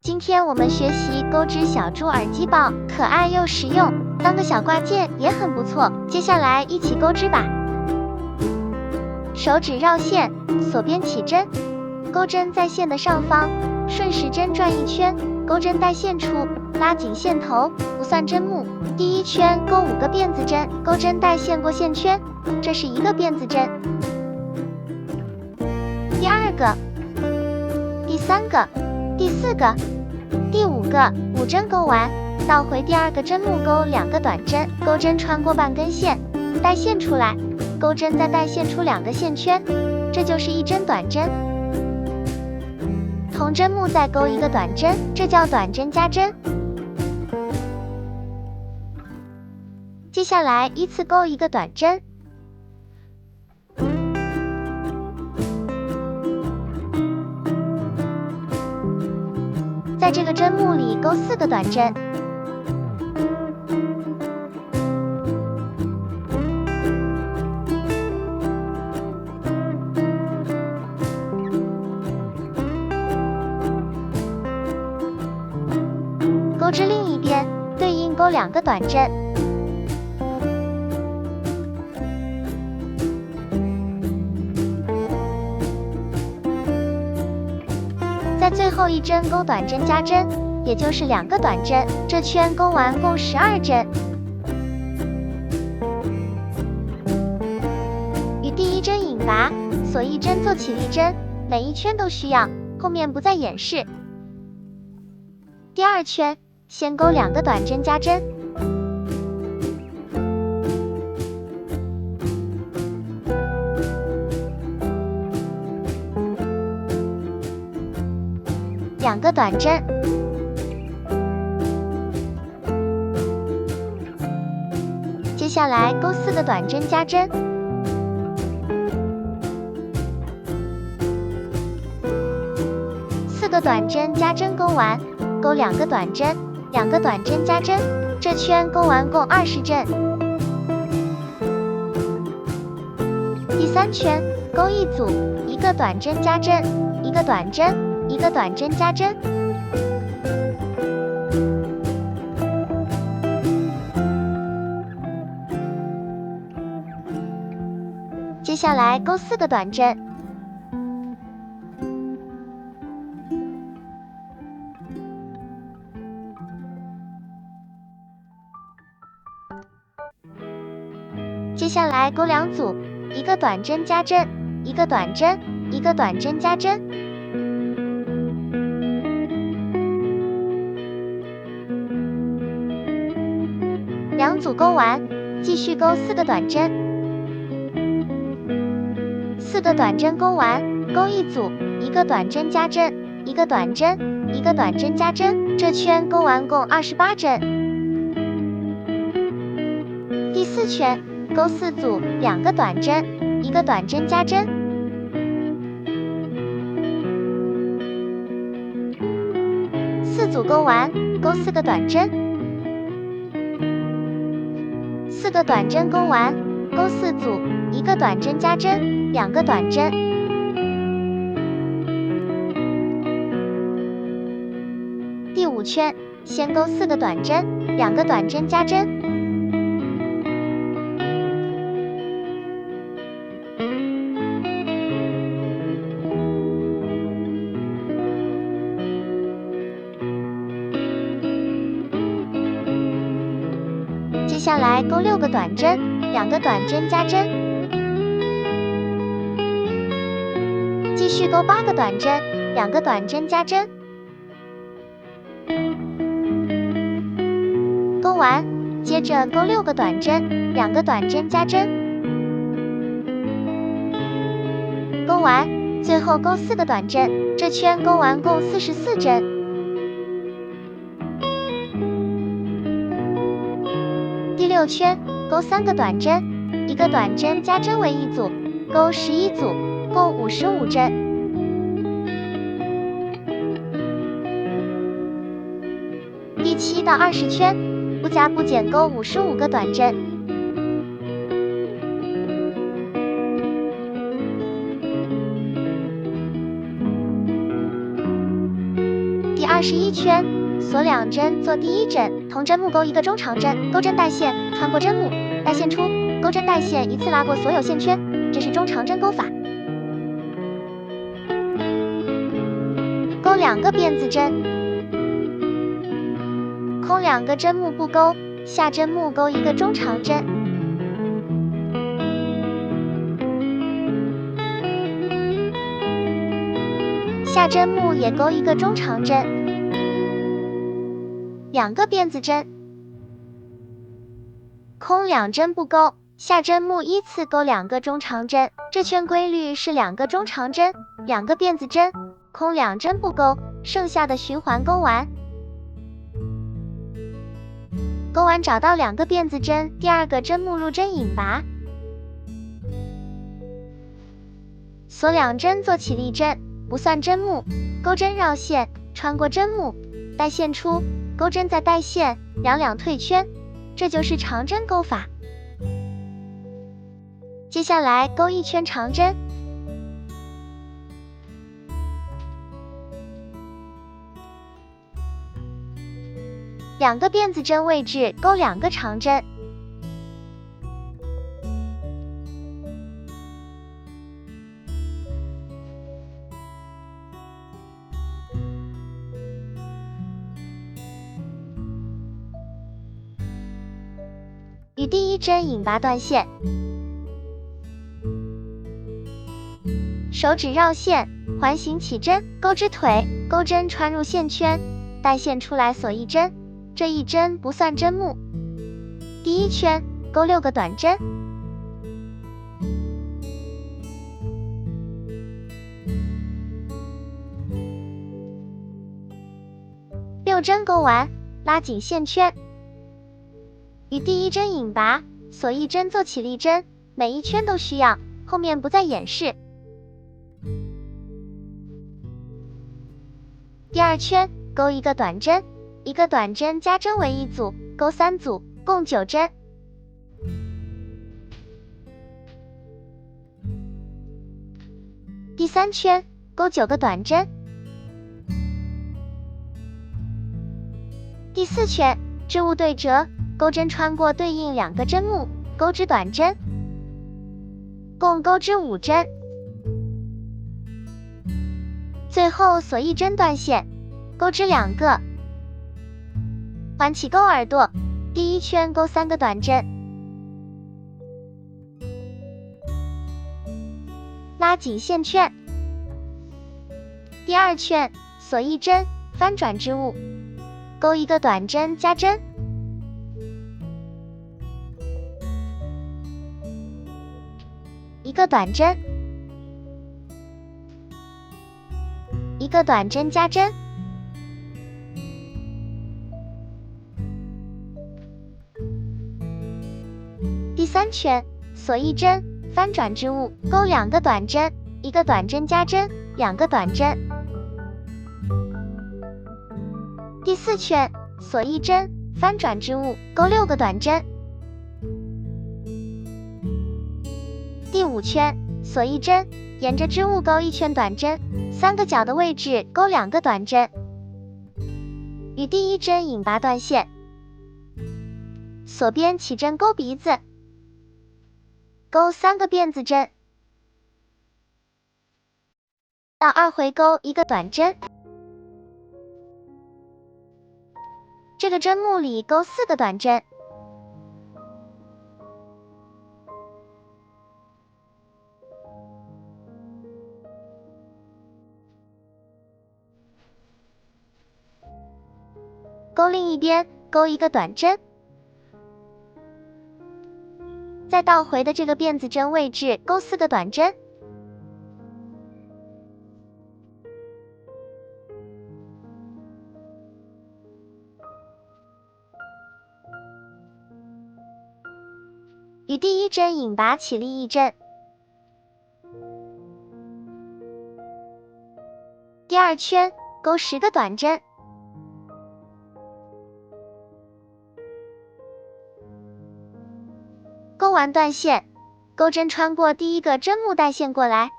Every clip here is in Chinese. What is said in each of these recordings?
今天我们学习钩织小猪耳机宝，可爱又实用，当个小挂件也很不错。接下来一起钩织吧。手指绕线，锁边起针，钩针在线的上方，顺时针转一圈，钩针带线处，拉紧线头，不算针目。第一圈钩5个辫子针，钩针带线过线圈，这是1个辫子针。第2个，第3个，第4个，第5个，5针钩完，倒回第2个针目钩2个短针，钩针穿过半根线，带线出来，钩针再带线出2个线圈，这就是1针短针。同针目再钩1个短针，这叫短针加针。接下来依次钩1个短针。在这个针目里钩4个短针，钩至另一边，对应钩2个短针。在最后1针钩短针加针，也就是2个短针，这圈钩完共12针。与第1针引拔，锁1针做起立针，每一圈都需要，后面不再演示。第2圈，先钩2个短针加针。2个短针，接下来钩4个短针加针，个短针加针钩完，钩2个短针，2个短针加针，这圈钩完共20针。第3圈钩一组，1个短针加针，1个短针，1个短针加针。接下来钩4个短针，接下来钩2组，1个短针加针，1个短针，1个短针加针。2组钩完，继续钩4个短针，4个短针钩完，钩一组，1个短针加针，1个短针，1个短针加针，这圈钩完共28针。第4圈钩4组，2个短针，1个短针加针。4组钩完，钩4个短针，4个短针钩完，钩4组，1个短针加针，2个短针。第5圈先钩4个短针，2个短针加针。接下来钩6个短针，2个短针加针，继续钩8个短针，2个短针加针，钩完，接着钩6个短针，2个短针加针，钩完，最后钩4个短针，这圈钩完共44针。第6圈钩3个短针，1个短针加针为一组，钩11组，共55针。第7到20圈不加不减钩55个短针。第21圈，锁2针做第1针，同针目钩一个中长针，钩针带线穿过针目，带线出，钩针带线一次拉过所有线圈，这是中长针钩法。钩2个辫子针，空2个针目不钩，下针目钩一个中长针，下针目也钩一个中长针，2个辫子针，空2针不钩，下针目依次钩2个中长针。这圈规律是2个中长针，2个辫子针，空2针不钩，剩下的循环钩完。钩完找到2个辫子针，第2个针目入针引拔，锁2针做起立针，不算针目，钩针绕线穿过针目，带线出，钩针再带线，两退圈，这就是长针钩法。接下来钩1圈长针，2个辫子针位置钩2个长针，与第1针引拔断线，手指绕线，环形起针，钩指腿，钩针穿入线圈，带线出来锁1针，这1针不算针目。第1圈钩6个短针，6针钩完，拉紧线圈，与第1针引拔，锁1针做起立针，每一圈都需要，后面不再演示。第2圈钩1个短针，1个短针加针为1组，钩3组，共9针。第3圈钩9个短针。第4圈织物对折，钩针穿过对应2个针目，钩织短针，共钩织5针。最后锁1针断线，钩织2个，环起钩耳朵，第1圈钩3个短针，拉紧线圈。第2圈锁1针，翻转织物，钩1个短针加针，一个短针，一个短针加针，第3圈锁1针，翻转织物，钩2个短针，一个短针加针，2个短针。第4圈锁1针，翻转织物，钩6个短针。第5圈锁1针，沿着织物钩1圈短针，3个角的位置钩2个短针，与第1针引拔断线，锁边起针钩鼻子，钩3个辫子针，到2回钩1个短针，这个针目里钩4个短针，钩另一边钩1个短针，在倒回的这个辫子针位置钩4个短针，与第1针引拔起立1针，第2圈钩10个短针，钩完断线，钩针穿过第1个针目带线过来，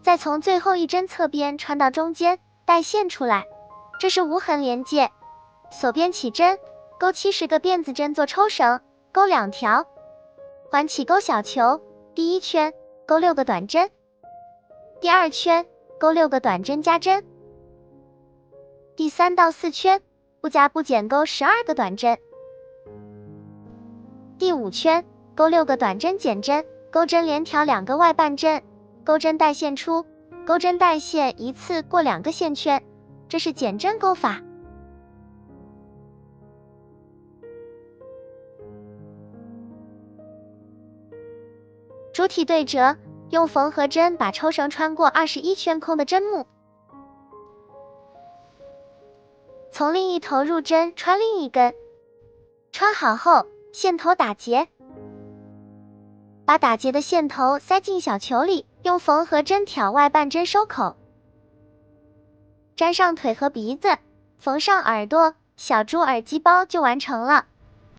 再从最后1针侧边穿到中间，带线出来，这是无痕连接。锁边起针，钩70个辫子针做抽绳，钩2条，环起钩小球，第1圈钩6个短针，第2圈钩6个短针加针，第3到4圈不加不减钩12个短针，第5圈钩6个短针减针，钩针连挑2个外半针，钩针带线出，钩针带线一次过2个线圈，这是减针钩法。主体对折，用缝合针把抽绳穿过21圈空的针目，从另一头入针穿另一根，穿好后线头打结，把打结的线头塞进小球里，用缝合针挑外半针收口，粘上腿和鼻子，缝上耳朵，小猪耳机包就完成了。